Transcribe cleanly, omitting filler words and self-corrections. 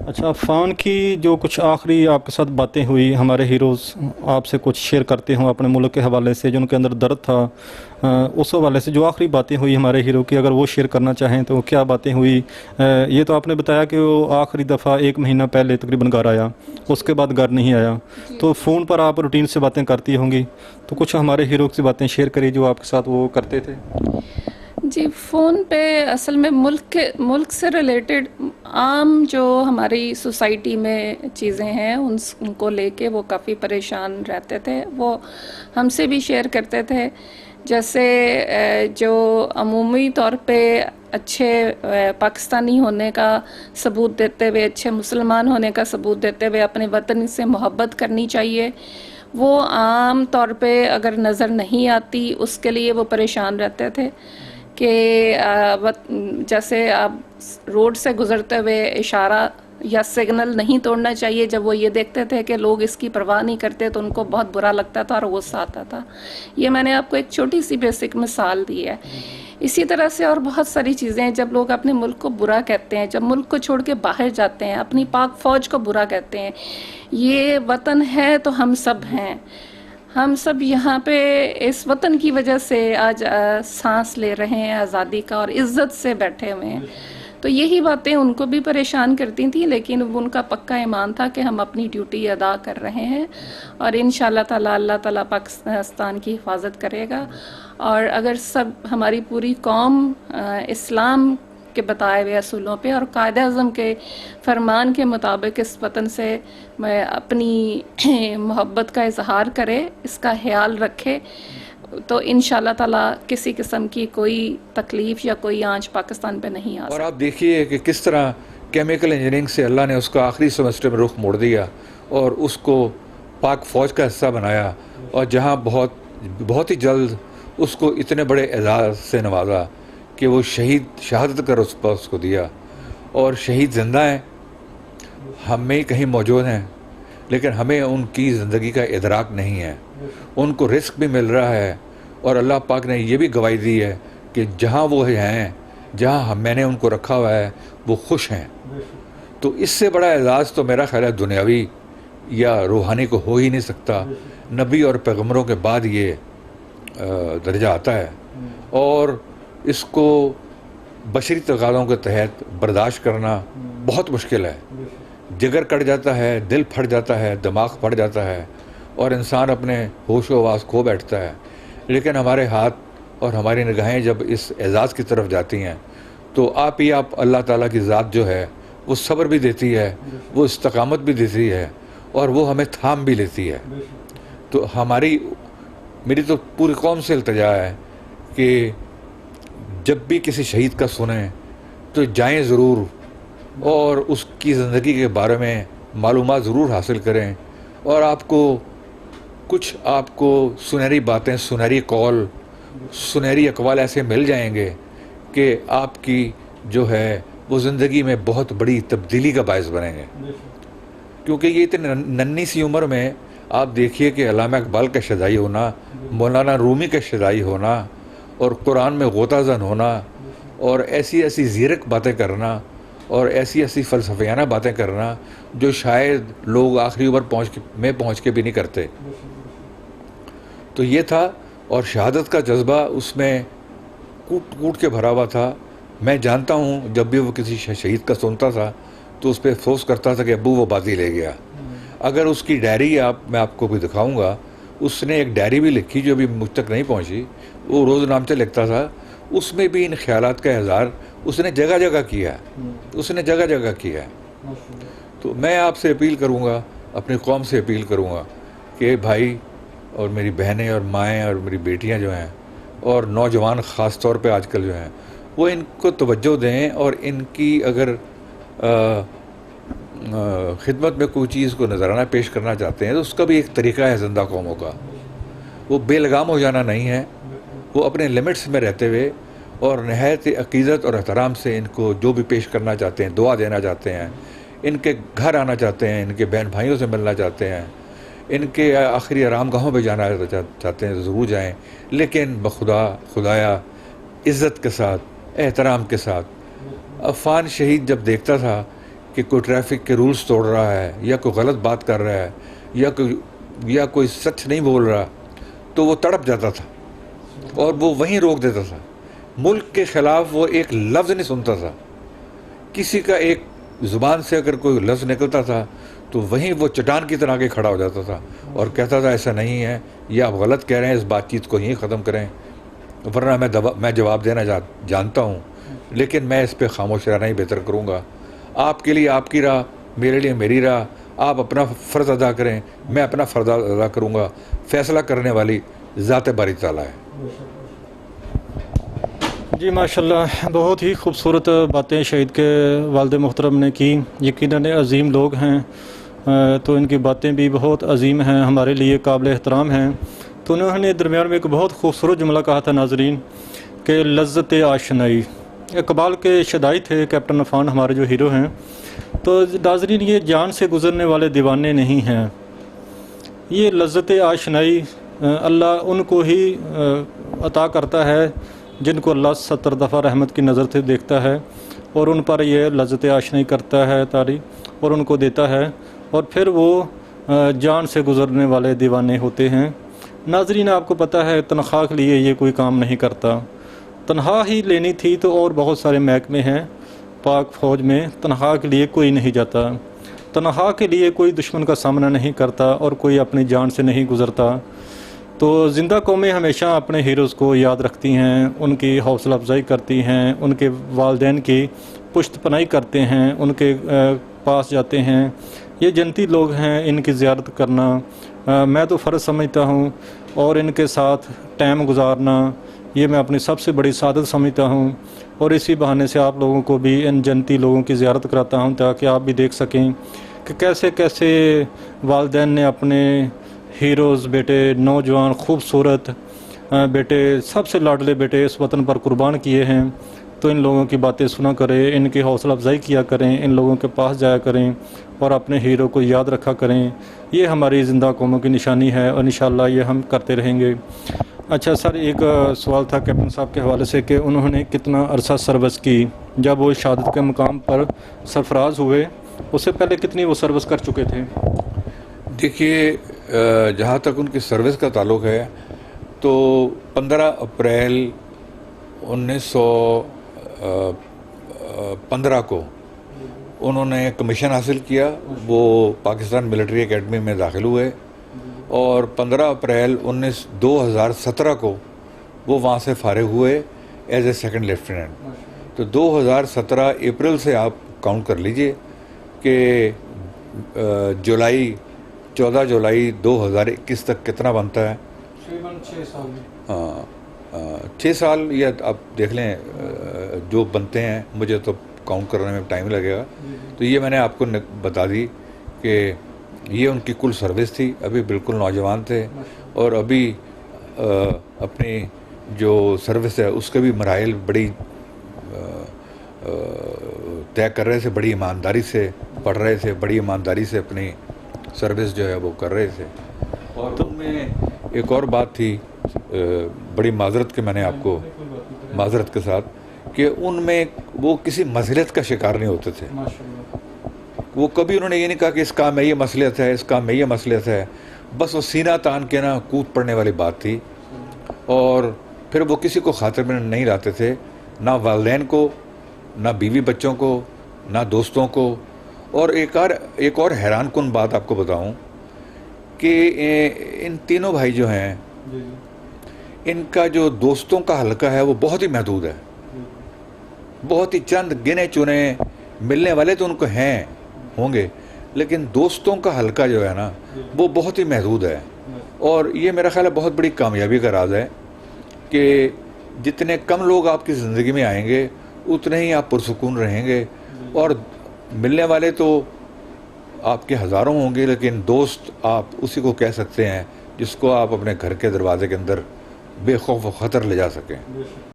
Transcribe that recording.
اچھا، عفان کی جو کچھ آخری آپ کے ساتھ باتیں ہوئی، ہمارے ہیروز آپ سے کچھ شیئر کرتے ہوں اپنے ملک کے حوالے سے، جو ان کے اندر درد تھا، اس حوالے سے جو آخری باتیں ہوئی ہمارے ہیرو کی، اگر وہ شیئر کرنا چاہیں تو کیا باتیں ہوئی؟ یہ تو آپ نے بتایا کہ وہ آخری دفعہ 1 مہینہ پہلے تقریباً گھر آیا، اس کے بعد گھر نہیں آیا، تو فون پر آپ روٹین سے باتیں کرتی ہوں گی، تو کچھ ہمارے ہیرو کی باتیں شیئر کریے جو آپ کے ساتھ وہ کرتے تھے۔ جی، فون پہ اصل میں ملک سے ریلیٹڈ عام جو ہماری سوسائٹی میں چیزیں ہیں ان کو لے کے وہ کافی پریشان رہتے تھے، وہ ہم سے بھی شیئر کرتے تھے، جیسے جو عمومی طور پہ اچھے پاکستانی ہونے کا ثبوت دیتے ہوئے، اچھے مسلمان ہونے کا ثبوت دیتے ہوئے اپنے وطن سے محبت کرنی چاہیے، وہ عام طور پہ اگر نظر نہیں آتی اس کے لیے وہ پریشان رہتے تھے کہ جیسے آپ روڈ سے گزرتے ہوئے اشارہ یا سگنل نہیں توڑنا چاہیے، جب وہ یہ دیکھتے تھے کہ لوگ اس کی پرواہ نہیں کرتے تو ان کو بہت برا لگتا تھا اور غصہ آتا تھا۔ یہ میں نے آپ کو ایک چھوٹی سی بیسک مثال دی ہے۔ اسی طرح سے اور بہت ساری چیزیں ہیں، جب لوگ اپنے ملک کو برا کہتے ہیں، جب ملک کو چھوڑ کے باہر جاتے ہیں، اپنی پاک فوج کو برا کہتے ہیں، یہ وطن ہے تو ہم سب ہیں، ہم سب یہاں پہ اس وطن کی وجہ سے آج سانس لے رہے ہیں آزادی کا اور عزت سے بیٹھے ہوئے ہیں۔ تو یہی باتیں ان کو بھی پریشان کرتی تھیں، لیکن ان کا پکا ایمان تھا کہ ہم اپنی ڈیوٹی ادا کر رہے ہیں اور انشاءاللہ تعالی اللہ تعالیٰ پاکستان کی حفاظت کرے گا۔ اور اگر سب ہماری پوری قوم اسلام کے بتائے ہوئے اصولوں پہ اور قائد اعظم کے فرمان کے مطابق اس وطن سے اپنی محبت کا اظہار کرے، اس کا خیال رکھے، تو انشاءاللہ تعالیٰ کسی قسم کی کوئی تکلیف یا کوئی آنچ پاکستان پہ نہیں آ اور سکتی۔ آپ دیکھیے کہ کس طرح کیمیکل انجینئرنگ سے اللہ نے اس کا آخری سیمسٹر میں رخ موڑ دیا اور اس کو پاک فوج کا حصہ بنایا، اور جہاں بہت ہی جلد اس کو اتنے بڑے اعزاز سے نوازا کہ وہ شہادت کا رتبہ اس کو دیا، اور شہید زندہ ہیں، ہم میں ہی کہیں موجود ہیں، لیکن ہمیں ان کی زندگی کا ادراک نہیں ہے، ان کو رزق بھی مل رہا ہے، اور اللہ پاک نے یہ بھی گواہی دی ہے کہ جہاں وہ ہیں، جہاں میں نے ان کو رکھا ہوا ہے، وہ خوش ہیں۔ تو اس سے بڑا اعزاز تو میرا خیال ہے دنیاوی یا روحانی کو ہو ہی نہیں سکتا۔ نبی اور پیغمبروں کے بعد یہ درجہ آتا ہے، اور اس کو بشری تقاضوں کے تحت برداشت کرنا بہت مشکل ہے۔ جگر کٹ جاتا ہے، دل پھٹ جاتا ہے، دماغ پھٹ جاتا ہے، اور انسان اپنے ہوش و حواس کھو بیٹھتا ہے، لیکن ہمارے ہاتھ اور ہماری نگاہیں جب اس اعزاز کی طرف جاتی ہیں تو آپ اللہ تعالیٰ کی ذات جو ہے وہ صبر بھی دیتی ہے، وہ استقامت بھی دیتی ہے، اور وہ ہمیں تھام بھی لیتی ہے۔ تو میری تو پوری قوم سے التجا ہے کہ جب بھی کسی شہید کا سنیں تو جائیں ضرور، اور اس کی زندگی کے بارے میں معلومات ضرور حاصل کریں، اور آپ کو سنہری باتیں، سنہری قول، سنہری اقوال ایسے مل جائیں گے کہ آپ کی جو ہے وہ زندگی میں بہت بڑی تبدیلی کا باعث بنیں گے۔ کیونکہ یہ اتنی ننھی سی عمر میں آپ دیکھیے کہ علامہ اقبال کا شجاعی ہونا، مولانا رومی کا شجاعی ہونا، اور قرآن میں غوطہ زن ہونا، اور ایسی زیرک باتیں کرنا، اور ایسی فلسفیانہ باتیں کرنا جو شاید لوگ آخری عمر پہنچ کے بھی نہیں کرتے۔ تو یہ تھا، اور شہادت کا جذبہ اس میں کوٹ کے بھرا ہوا تھا۔ میں جانتا ہوں جب بھی وہ کسی شہید کا سنتا تھا تو اس پہ افسوس کرتا تھا کہ ابو وہ بازی لے گیا۔ اگر اس کی ڈائری میں آپ کو بھی دکھاؤں گا، اس نے ایک ڈائری بھی لکھی جو ابھی مجھ تک نہیں پہنچی، وہ روز نامچہ لکھتا تھا، اس میں بھی ان خیالات کا اظہار اس نے جگہ جگہ کیا ہے۔ تو میں آپ سے اپیل کروں گا، اپنی قوم سے اپیل کروں گا کہ بھائی اور میری بہنیں اور مائیں اور میری بیٹیاں جو ہیں، اور نوجوان خاص طور پہ آج کل جو ہیں، وہ ان کو توجہ دیں، اور ان کی اگر خدمت میں کوئی چیز کو نذرانہ پیش کرنا چاہتے ہیں تو اس کا بھی ایک طریقہ ہے زندہ قوموں کا۔ وہ بے لگام ہو جانا نہیں ہے، وہ اپنے لمٹس میں رہتے ہوئے اور نہایت عقیدت اور احترام سے ان کو جو بھی پیش کرنا چاہتے ہیں، دعا دینا چاہتے ہیں، ان کے گھر آنا چاہتے ہیں، ان کے بہن بھائیوں سے ملنا چاہتے ہیں، ان کے آخری آرام گاہوں پہ جانا چاہتے ہیں تو ضرور جائیں، لیکن خدایا عزت کے ساتھ، احترام کے ساتھ۔ عفان شہید جب دیکھتا تھا کہ کوئی ٹریفک کے رولز توڑ رہا ہے یا کوئی غلط بات کر رہا ہے یا کوئی سچ نہیں بول رہا تو وہ تڑپ جاتا تھا اور وہ وہیں روک دیتا تھا. ملک کے خلاف وہ ایک لفظ نہیں سنتا تھا. کسی کا ایک زبان سے اگر کوئی لفظ نکلتا تھا تو وہیں وہ چٹان کی طرح آگے کھڑا ہو جاتا تھا اور کہتا تھا ایسا نہیں ہے، یہ آپ غلط کہہ رہے ہیں، اس بات چیت کو یہیں ختم کریں، ورنہ میں جواب دینا جانتا ہوں لیکن میں اس پہ خاموش رہنا ہی بہتر کروں گا. آپ کے لیے آپ کی راہ، میرے لیے میری راہ. آپ اپنا فرض ادا کریں، میں اپنا فرض ادا کروں گا. فیصلہ کرنے والی ذات باری تعالیٰ ہے. جی ماشاءاللہ، بہت ہی خوبصورت باتیں شہید کے والد محترم نے کی. یقیناً عظیم لوگ ہیں تو ان کی باتیں بھی بہت عظیم ہیں، ہمارے لیے قابل احترام ہیں. تو انہوں نے درمیان میں ایک بہت خوبصورت جملہ کہا تھا ناظرین کہ لذت آشنائی. اقبال کے شدائی تھے کیپٹن عفان ہمارے جو ہیرو ہیں. تو ناظرین، یہ جان سے گزرنے والے دیوانے نہیں ہیں. یہ لذت آشنائی اللہ ان کو ہی عطا کرتا ہے جن کو اللہ 70 دفعہ رحمت کی نظر سے دیکھتا ہے اور ان پر یہ لذت آشنائی کرتا ہے طاری اور ان کو دیتا ہے، اور پھر وہ جان سے گزرنے والے دیوانے ہوتے ہیں. ناظرین، آپ کو پتہ ہے تنخواہ کے لیے یہ کوئی کام نہیں کرتا. تنخواہ ہی لینی تھی تو اور بہت سارے محکمے ہیں پاک فوج میں، تنخواہ کے لیے کوئی نہیں جاتا. تنخواہ کے لیے کوئی دشمن کا سامنا نہیں کرتا اور کوئی اپنی جان سے نہیں گزرتا. تو زندہ قومیں ہمیشہ اپنے ہیروز کو یاد رکھتی ہیں، ان کی حوصلہ افزائی کرتی ہیں، ان کے والدین کی پشت پناہی کرتے ہیں، ان کے پاس جاتے ہیں. یہ جنتی لوگ ہیں، ان کی زیارت کرنا میں تو فرض سمجھتا ہوں، اور ان کے ساتھ ٹائم گزارنا یہ میں اپنی سب سے بڑی سعادت سمجھتا ہوں. اور اسی بہانے سے آپ لوگوں کو بھی ان جنتی لوگوں کی زیارت کراتا ہوں تاکہ آپ بھی دیکھ سکیں کہ کیسے کیسے والدین نے اپنے ہیروز بیٹے، نوجوان خوبصورت بیٹے، سب سے لاڈلے بیٹے اس وطن پر قربان کیے ہیں. تو ان لوگوں کی باتیں سنا کریں، ان کی حوصلہ افزائی کیا کریں، ان لوگوں کے پاس جایا کریں اور اپنے ہیرو کو یاد رکھا کریں. یہ ہماری زندہ قوموں کی نشانی ہے اور انشاءاللہ یہ ہم کرتے رہیں گے. اچھا سر، ایک سوال تھا کیپٹن صاحب کے حوالے سے کہ انہوں نے کتنا عرصہ سروس کی جب وہ شہادت کے مقام پر سرفراز ہوئے؟ اس سے پہلے کتنی وہ سروس کر چکے تھے؟ دیکھیے، جہاں تک ان کی سروس کا تعلق ہے تو 15 اپریل 1915 کو انہوں نے کمیشن حاصل کیا. وہ پاکستان ملٹری اکیڈمی میں داخل ہوئے اور 15 اپریل 2017 کو وہ وہاں سے فارغ ہوئے ایز اے سیکنڈ لیفٹیننٹ. تو 2017 اپریل سے آپ کاؤنٹ کر لیجئے کہ 14 جولائی 2021 تک کتنا بنتا ہے؟ 6 سال یا آپ دیکھ لیں جو بنتے ہیں. مجھے تو کاؤنٹ کرنے میں ٹائم لگے گا. تو یہ میں نے آپ کو بتا دی کہ یہ ان کی کل سروس تھی. ابھی بالکل نوجوان تھے اور ابھی اپنی جو سروس ہے اس کے بھی مراحل بڑی طے کر رہے تھے، بڑی ایمانداری سے پڑھ رہے تھے، بڑی ایمانداری سے اپنی سروس جو ہے وہ کر رہے تھے. اور ان میں ایک اور بات تھی، بڑی معذرت کہ میں نے آپ کو معذرت کے ساتھ، کہ ان میں وہ کسی مصلحت کا شکار نہیں ہوتے تھے. وہ کبھی انہوں نے یہ نہیں کہا کہ اس کام میں یہ مصلحت ہے، اس کام میں یہ مصلحت ہے. بس وہ سینہ تان کے نا کود پڑنے والی بات تھی. اور پھر وہ کسی کو خاطر میں نہیں لاتے تھے، نہ والدین کو، نہ بیوی بچوں کو، نہ دوستوں کو. اور ایک اور حیران کن بات آپ کو بتاؤں کہ ان تینوں بھائی جو ہیں ان کا جو دوستوں کا حلقہ ہے وہ بہت ہی محدود ہے. بہت ہی چند گنے چنے ملنے والے تو ان کو ہوں گے، لیکن دوستوں کا حلقہ جو ہے نا وہ بہت ہی محدود ہے. اور یہ میرا خیال ہے بہت بڑی کامیابی کا راز ہے کہ جتنے کم لوگ آپ کی زندگی میں آئیں گے اتنے ہی آپ پرسکون رہیں گے. اور ملنے والے تو آپ کے ہزاروں ہوں گے، لیکن دوست آپ اسی کو کہہ سکتے ہیں جس کو آپ اپنے گھر کے دروازے کے اندر بے خوف و خطر لے جا سکیں.